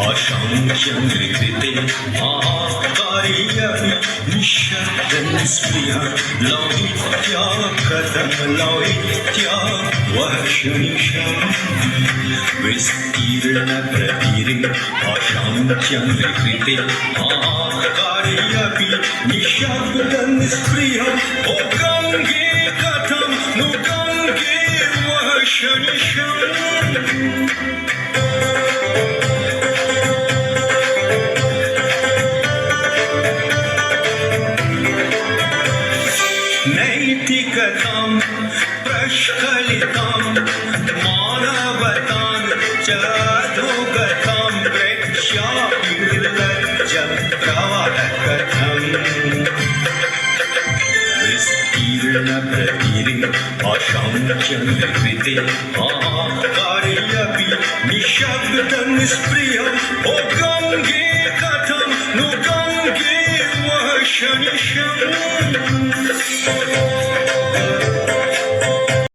आशाङ्क्यङ्कृते आहाकार्यपि निःशब्दनिष्क्रिया लौहित्या कथं लौहित्या वहशनिशम् विस्तीर्णप्रतिरे आशाङ्क्यङ्कृते आहाकार्यपि निःशब्दनिष्क्रिया ओ गङ्गे कथं नु गङ्गे वहशनिशम् नैतिकतां प्रस्खलितां मानवतां च अधोगतां प्रेक्ष्यापि निर्लज्जं प्रवाहकथम् विस्तीर्णप्रतिरे आशाङ्क्यङ्कृते आहाकार्यपि निःशब्दनिष्क्रियम् ओ गङ्गे